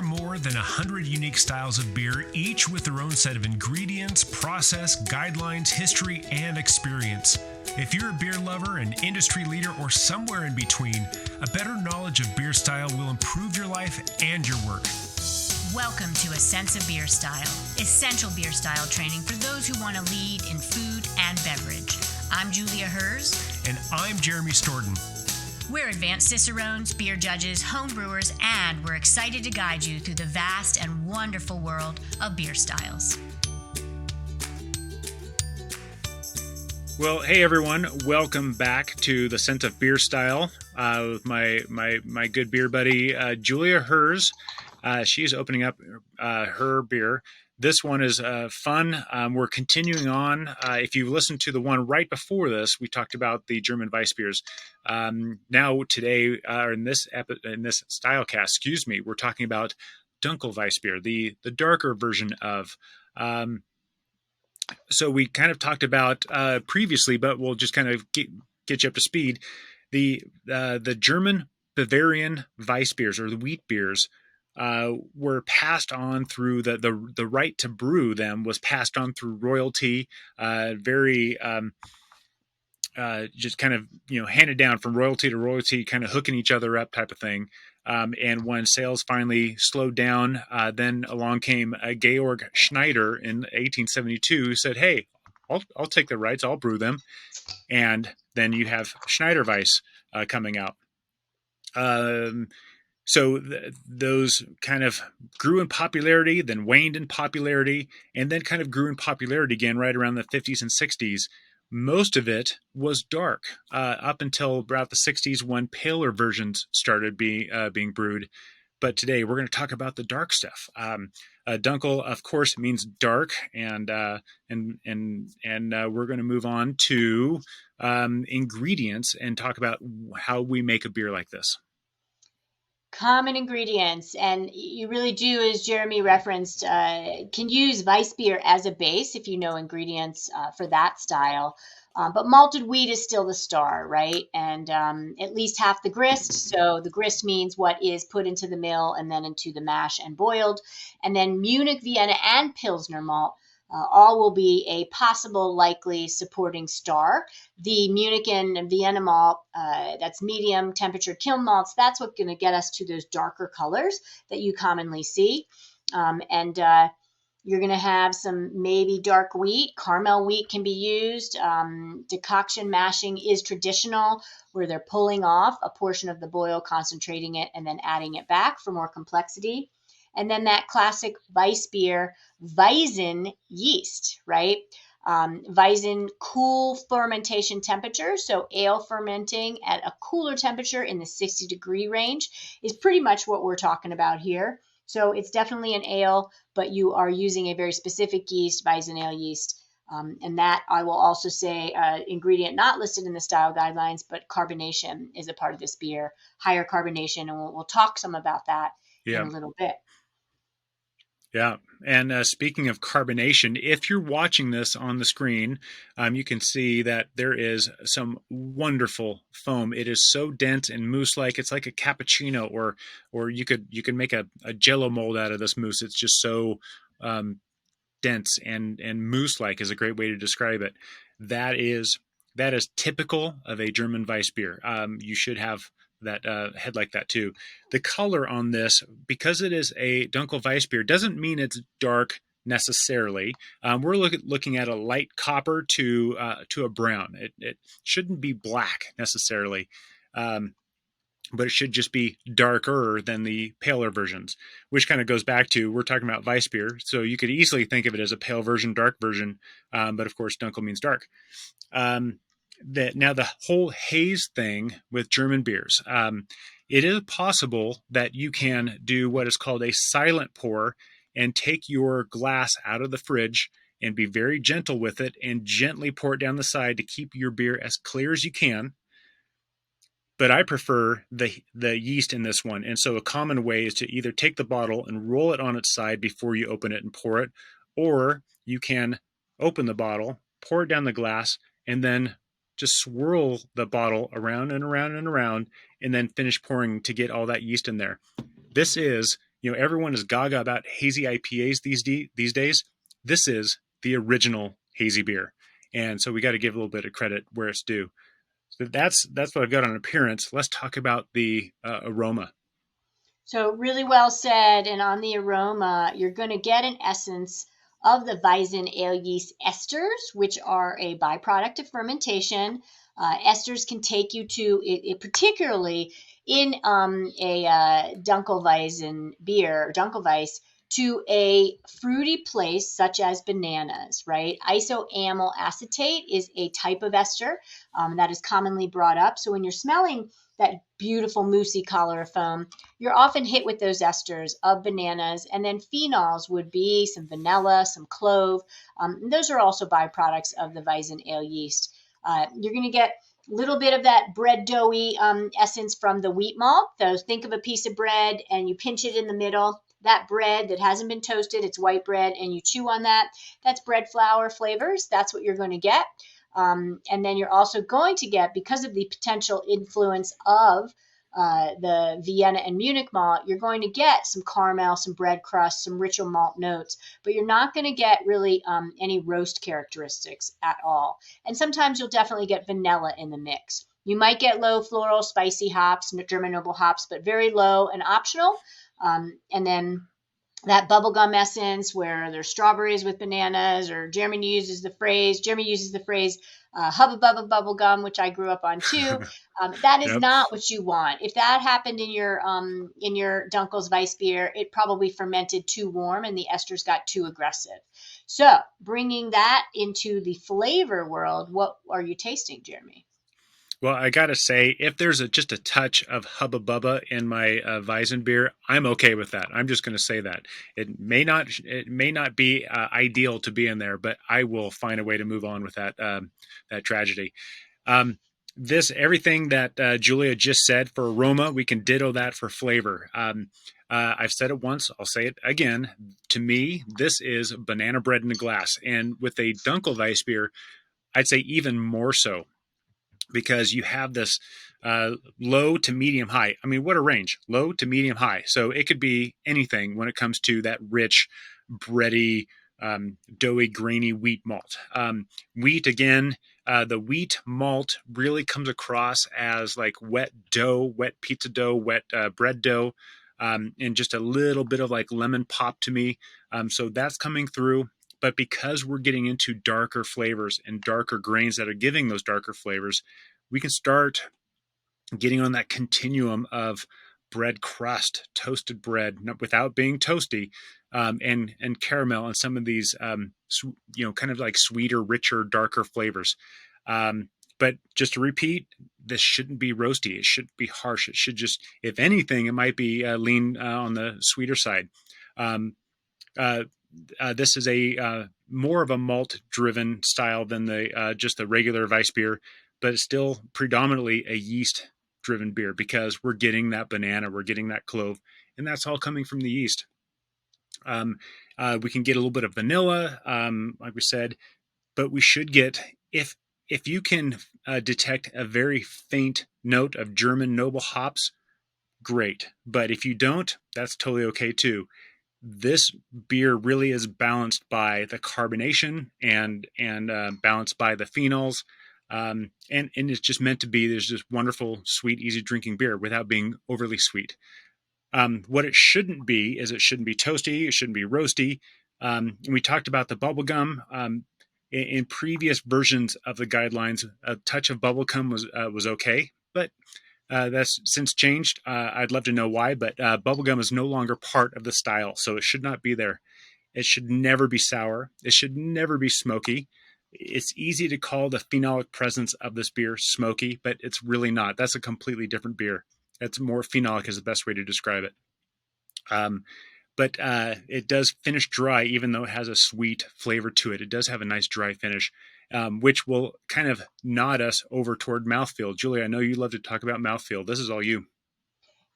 more than 100 unique styles of beer, each with their own set of ingredients, process, guidelines, history, and experience. If you're a beer lover, an industry leader, or somewhere in between, a better knowledge of beer style will improve your life and your work. Welcome to A Sense of Beer Style, essential beer style training for those who want to lead in food and beverage. I'm Julia Herz. And I'm Jeremy Storton. We're advanced Cicerones, beer judges, home brewers, and we're excited to guide you through the vast and wonderful world of beer styles. Well, hey everyone, welcome back to the Sense of Beer Style with my good beer buddy Julia Herz. She's opening up her beer. This one is fun. We're continuing on. If you listened to the one right before this, we talked about the German Weissbiers. Now today, in this Stylecast, we're talking about Dunkels Weissbier, the darker version of. So we kind of talked about previously, but we'll just kind of get you up to speed. The German Bavarian Weissbiers, or the wheat beers, were passed on through the right to brew them was passed on through royalty, just kind of, handed down from royalty to royalty, kind of hooking each other up type of thing. And when sales finally slowed down, then along came Georg Schneider in 1872 who said, hey, I'll take the rights, I'll brew them. And then you have Schneider Weiss coming out. So those kind of grew in popularity, then waned in popularity, and then kind of grew in popularity again right around the 50s and 60s. Most of it was dark up until about the 60s when paler versions started being brewed. But today we're going to talk about the dark stuff. Dunkel, of course, means dark, and we're going to move on to ingredients and talk about how we make a beer like this. Common ingredients, and you really do, as Jeremy referenced, can use Weissbier as a base if you know ingredients for that style. But malted wheat is still the star, right? And at least half the grist. So the grist means what is put into the mill and then into the mash and boiled. And then Munich, Vienna, and Pilsner malt. All will be a possible likely supporting star. The Munich and Vienna malt, that's medium temperature kiln malts, that's what's going to get us to those darker colors that you commonly see. You're going to have some maybe dark wheat. Caramel wheat can be used. Decoction mashing is traditional, where they're pulling off a portion of the boil, concentrating it, and then adding it back for more complexity. And then that classic Weissbier Weizen yeast, right? Weizen, cool fermentation temperature. So ale fermenting at a cooler temperature in the 60-degree range is pretty much what we're talking about here. So it's definitely an ale, but you are using a very specific yeast, Weizen ale yeast. And that, I will also say, ingredient not listed in the style guidelines, but carbonation is a part of this beer, higher carbonation. And we'll talk some about that in a little bit. Yeah. And speaking of carbonation, if you're watching this on the screen, you can see that there is some wonderful foam. It is so dense and mousse-like. It's like a cappuccino, or you could make a Jello mold out of this mousse. It's just so dense and mousse-like is a great way to describe it. That is typical of a German Weissbier. You should have that head like that too. The color on this, because it is a Dunkels Weissbier, doesn't mean it's dark necessarily. We're looking at a light copper to a brown. It shouldn't be black necessarily, but it should just be darker than the paler versions, which kind of goes back to, we're talking about Weissbier, so you could easily think of it as a pale version, dark version, but of course Dunkel means dark. Now the whole haze thing with German beers, it is possible that you can do what is called a silent pour and take your glass out of the fridge and be very gentle with it and gently pour it down the side to keep your beer as clear as you can. But I prefer the yeast in this one. And so a common way is to either take the bottle and roll it on its side before you open it and pour it, or you can open the bottle, pour it down the glass, and then just swirl the bottle around and around and around, and then finish pouring to get all that yeast in there. This is Everyone is gaga about hazy IPAs these days. This is the original hazy beer. And so we got to give a little bit of credit where it's due. So that's what I've got on appearance. Let's talk about the aroma. So really well said. And on the aroma, you're going to get an essence of the Weizen ale yeast esters, which are a byproduct of fermentation. Esters can take you to it particularly in a Dunkelweizen beer, Dunkelweiss, to a fruity place such as bananas, right? Isoamyl acetate is a type of ester that is commonly brought up. So when you're smelling that beautiful moussey color of foam, you're often hit with those esters of bananas. And then phenols would be some vanilla, some clove. Those are also byproducts of the Weizen ale yeast. You're going to get a little bit of that bread doughy essence from the wheat malt. So think of a piece of bread and you pinch it in the middle. That bread that hasn't been toasted, it's white bread, and you chew on that. That's bread flour flavors. That's what you're going to get. And then you're also going to get, because of the potential influence of the Vienna and Munich malt, you're going to get some caramel, some bread crust, some richer malt notes, but you're not going to get really any roast characteristics at all. And sometimes you'll definitely get vanilla in the mix. You might get low floral, spicy hops, German noble hops, but very low and optional. And then that bubblegum essence where there's strawberries with bananas, or Jeremy uses the phrase hubba bubba bubblegum, which I grew up on too. That is not what you want. If that happened in your Dunkels Weissbier, it probably fermented too warm and the esters got too aggressive. So bringing that into the flavor world, what are you tasting, Jeremy? Well, I got to say, if there's just a touch of Hubba Bubba in my Weizen beer, I'm okay with that. I'm just going to say that. It may not be ideal to be in there, but I will find a way to move on with that tragedy. Everything that Julia just said for aroma, we can ditto that for flavor. I've said it once, I'll say it again. To me, this is banana bread in a glass. And with a Dunkels Weissbier, I'd say even more so, because you have this low to medium high. I mean, what a range, low to medium high. So it could be anything when it comes to that rich, bready, doughy, grainy wheat malt. Wheat, again, the wheat malt really comes across as like wet dough, wet pizza dough, wet bread dough, and just a little bit of like lemon pop to me. So that's coming through. But because we're getting into darker flavors and darker grains that are giving those darker flavors, we can start getting on that continuum of bread crust, toasted bread, without being toasty, and caramel, and some of these, kind of like sweeter, richer, darker flavors. But just to repeat, this shouldn't be roasty. It shouldn't be harsh. It should just, if anything, it might be lean on the sweeter side. This is a more of a malt-driven style than just the regular Weissbier, but it's still predominantly a yeast-driven beer because we're getting that banana, we're getting that clove, and that's all coming from the yeast. We can get a little bit of vanilla, like we said, but we should get, if you can detect a very faint note of German noble hops, great. But if you don't, that's totally okay too. This beer really is balanced by the carbonation and balanced by the phenols. And it's just meant to be, there's just wonderful, sweet, easy drinking beer without being overly sweet. What it shouldn't be is it shouldn't be toasty. It shouldn't be roasty. And we talked about the bubblegum. In previous versions of the guidelines, a touch of bubblegum was okay, but that's since changed. I'd love to know why, but bubblegum is no longer part of the style, so it should not be there. It should never be sour. It should never be smoky. It's easy to call the phenolic presence of this beer smoky, but it's really not. That's a completely different beer. It's more phenolic is the best way to describe it. But it does finish dry, even though it has a sweet flavor to it. It does have a nice dry finish, which will kind of nod us over toward mouthfeel. Julia, I know you love to talk about mouthfeel. This is all you.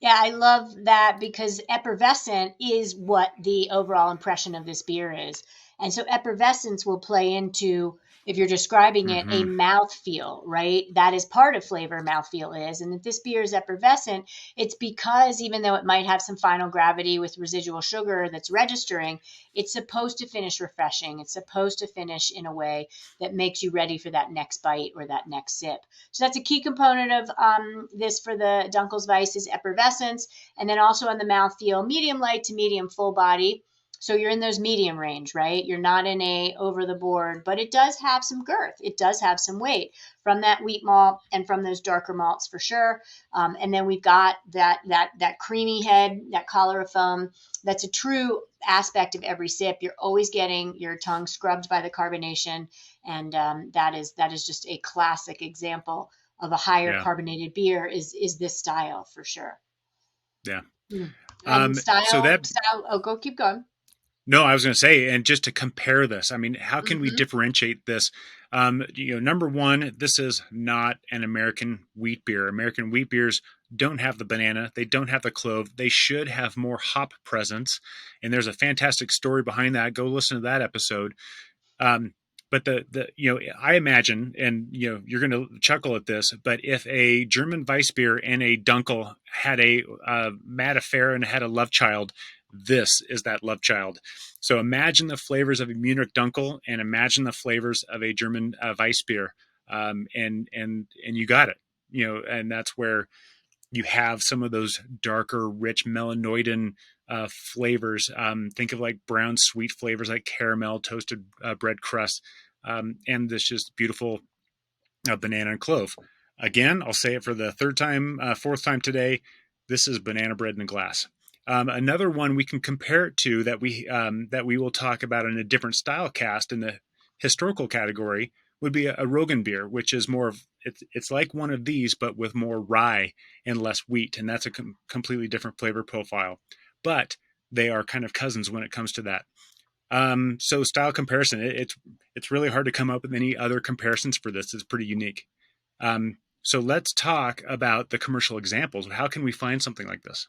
Yeah, I love that because effervescent is what the overall impression of this beer is. And so effervescence will play into if you're describing it, a mouthfeel, right? That is part of flavor, mouthfeel is. And if this beer is effervescent, it's because even though it might have some final gravity with residual sugar that's registering, it's supposed to finish refreshing. It's supposed to finish in a way that makes you ready for that next bite or that next sip. So that's a key component of this for the Dunkels Weiss is effervescence. And then also on the mouthfeel, medium light to medium full body. So you're in those medium range, right? You're not in a over the board, but it does have some girth. It does have some weight from that wheat malt and from those darker malts for sure. And then we've got that creamy head, that collar of foam. That's a true aspect of every sip. You're always getting your tongue scrubbed by the carbonation, and that is just a classic example of a higher carbonated beer. Is this style for sure? Yeah. Style. Oh, go keep going. No, I was going to say, and just to compare this, I mean, how can we differentiate this? Number one, this is not an American wheat beer. American wheat beers don't have the banana. They don't have the clove. They should have more hop presence. And there's a fantastic story behind that. Go listen to that episode. But I imagine, and you're going to chuckle at this, but if a German Weissbier and a Dunkel had a mad affair and had a love child, this is that love child. So imagine the flavors of a Munich Dunkel and imagine the flavors of a German Weissbier, and you got it. And that's where you have some of those darker, rich melanoidin flavors. Think of like brown sweet flavors like caramel, toasted bread crust, and this just beautiful banana and clove. Again, I'll say it for the fourth time today. This is banana bread in a glass. Another one we can compare it to that we will talk about in a different style cast in the historical category would be a Rogan beer, which is more of it's like one of these, but with more rye and less wheat, and that's a completely different flavor profile. But they are kind of cousins when it comes to that. So style comparison, it's really hard to come up with any other comparisons for this. It's pretty unique. So let's talk about the commercial examples. How can we find something like this?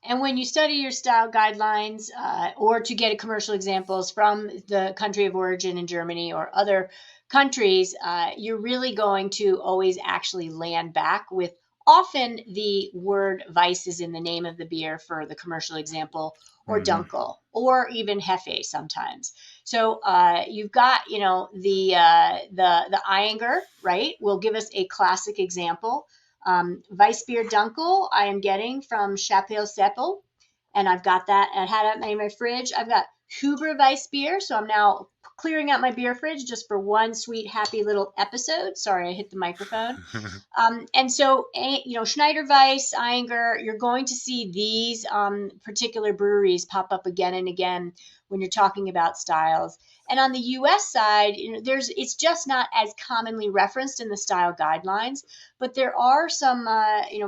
And when you study your style guidelines or to get commercial examples from the country of origin in Germany or other countries, you're really going to always actually land back with often the word Weiss is in the name of the beer for the commercial example, or Dunkel, or even Hefe sometimes. So you've got, the Eyinger, right, will give us a classic example. Weissbier Dunkel I am getting from Chapelle Seppel, and I've got that. I had it in my fridge. I've got Huber Weissbier, so I'm now clearing out my beer fridge just for one sweet, happy little episode. Sorry, I hit the microphone. And so, Schneider Weiss, Eyinger, you're going to see these particular breweries pop up again and again when you're talking about styles. And on the U.S. side, it's just not as commonly referenced in the style guidelines, but there are some,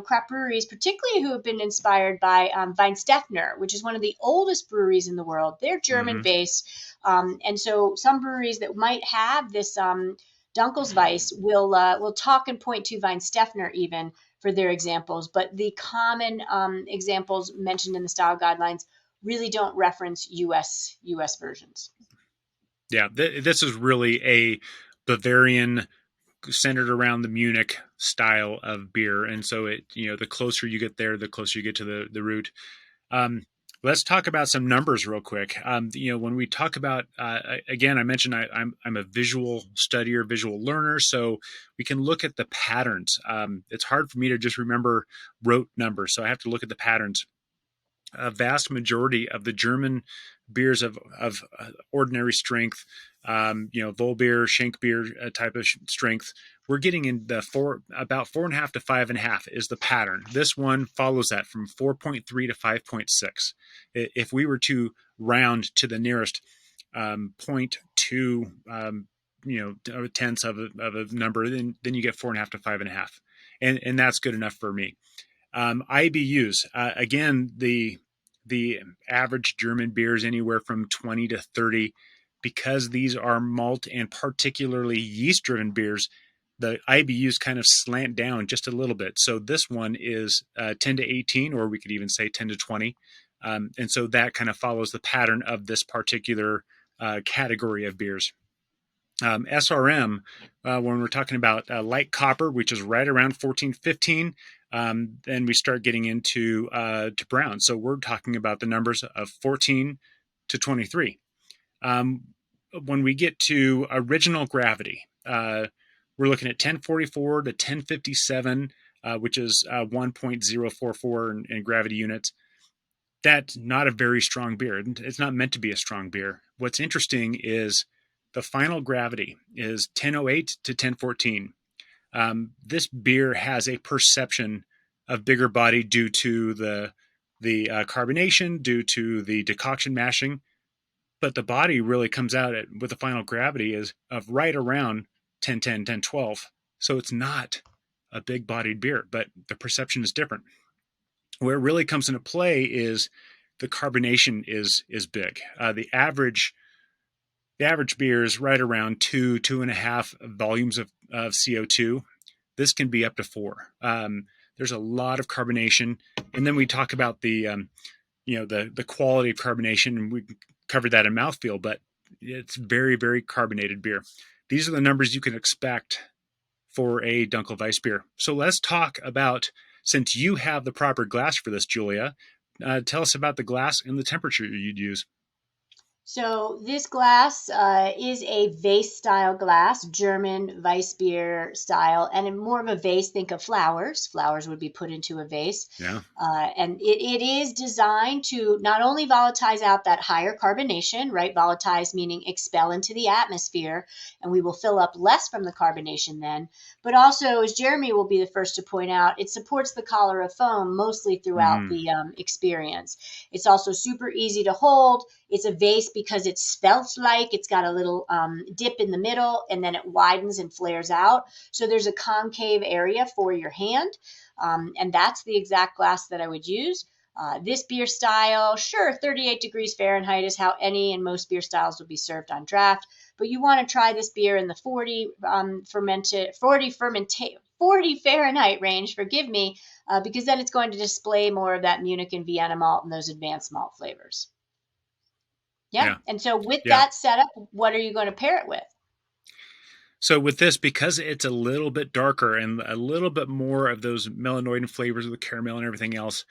craft breweries, particularly who have been inspired by Weinstefner, which is one of the oldest breweries in the world. They're German-based, and so some breweries that might have this Dunkels Weiss will talk and point to Weinstefner even for their examples, but the common examples mentioned in the style guidelines really don't reference U.S. versions. Yeah, this is really a Bavarian centered around the Munich style of beer. And so the closer you get there, the closer you get to the root. Let's talk about some numbers real quick. When we talk about, again, I mentioned I'm a visual studier, visual learner, so we can look at the patterns. It's hard for me to just remember rote numbers, so I have to look at the patterns. A vast majority of the German beers of ordinary strength, Vollbier, Schenk beer type of strength, we're getting in the about 4.5 to 5.5 is the pattern. This one follows that from 4.3 to 5.6. If we were to round to the nearest 0.2, tenths of a number, then you get 4.5 to 5.5, and that's good enough for me. IBUs, again, the average German beer is anywhere from 20 to 30. Because these are malt and particularly yeast-driven beers, the IBUs kind of slant down just a little bit. So this one is 10 to 18, or we could even say 10 to 20. And so that kind of follows the pattern of this particular category of beers. SRM, when we're talking about light copper, which is right around 14, 15, then we start getting into to brown. So we're talking about the numbers of 14 to 23. When we get to original gravity, we're looking at 1044 to 1057, which is 1.044 in gravity units. That's not a very strong beer. It's not meant to be a strong beer. What's interesting is the final gravity is 1008 to 1014. This beer has a perception of bigger body due to the carbonation, due to the decoction mashing, but the body really comes out with the final gravity is of right around 1010, 1012. So it's not a big bodied beer, but the perception is different. Where it really comes into play is the carbonation is big. The average beer is right around 2.5 volumes of CO2. This can be up to 4. There's a lot of carbonation, and then we talk about the quality of carbonation, and we covered that in mouthfeel. But it's very, very carbonated beer. These are the numbers you can expect for a Dunkels Weissbier. So let's talk about, since you have the proper glass for this, Julia, tell us about the glass and the temperature you'd use. So this glass is a vase style glass, German Weissbier style, and more of a vase. Think of flowers. Flowers would be put into a vase. Yeah. And it is designed to not only volatilize out that higher carbonation, right? Volatilize meaning expel into the atmosphere, and we will fill up less from the carbonation then. But also, as Jeremy will be the first to point out, it supports the collar of foam mostly throughout the experience. It's also super easy to hold. It's a vase because it's svelte-like. It's got a little dip in the middle, and then it widens and flares out. So there's a concave area for your hand, and that's the exact glass that I would use. This beer style, sure, 38 degrees Fahrenheit is how any and most beer styles will be served on draft, but you want to try this beer in the 40 Fahrenheit range, because then it's going to display more of that Munich and Vienna malt and those advanced malt flavors. Yeah. And so with that setup, what are you going to pair it with? So with this, because it's a little bit darker and a little bit more of those melanoid flavors of the caramel and everything else,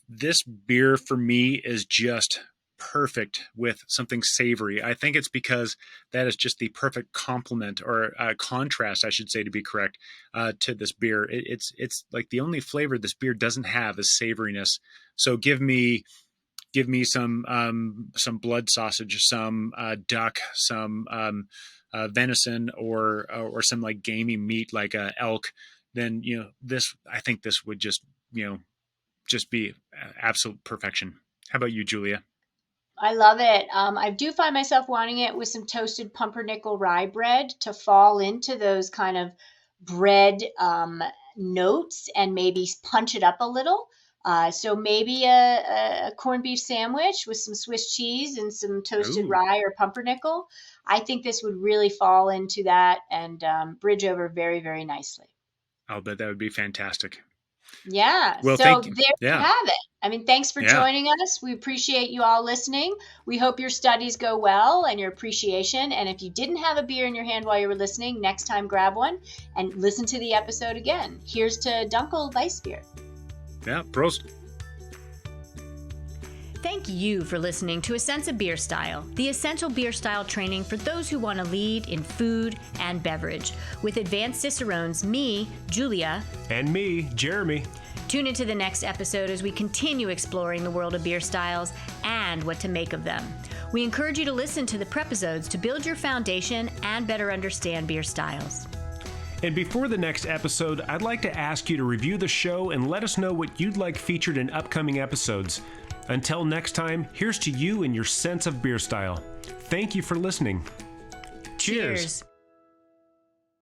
this beer for me is just perfect with something savory. I think it's because that is just the perfect complement or contrast, I should say, to be correct, to this beer. It's like the only flavor this beer doesn't have is savoriness. So give me some blood sausage, some duck, some venison, or some like gamey meat like elk. Then I think this would just be absolute perfection. How about you, Julia? I love it. I do find myself wanting it with some toasted pumpernickel rye bread to fall into those kind of bread notes and maybe punch it up a little. So maybe a corned beef sandwich with some Swiss cheese and some toasted rye or pumpernickel. I think this would really fall into that and bridge over very, very nicely. I'll bet that would be fantastic. Yeah. Well, so there you have it. I mean, thanks for joining us. We appreciate you all listening. We hope your studies go well and your appreciation. And if you didn't have a beer in your hand while you were listening, next time grab one and listen to the episode again. Here's to Dunkels Weissbier. Yeah, Prost. Thank you for listening to A Sense of Beer Style, the essential beer style training for those who want to lead in food and beverage. With advanced Cicerones, me, Julia, and me, Jeremy. Tune into the next episode as we continue exploring the world of beer styles and what to make of them. We encourage you to listen to the prepisodes to build your foundation and better understand beer styles. And before the next episode, I'd like to ask you to review the show and let us know what you'd like featured in upcoming episodes. Until next time, here's to you and your sense of beer style. Thank you for listening. Cheers.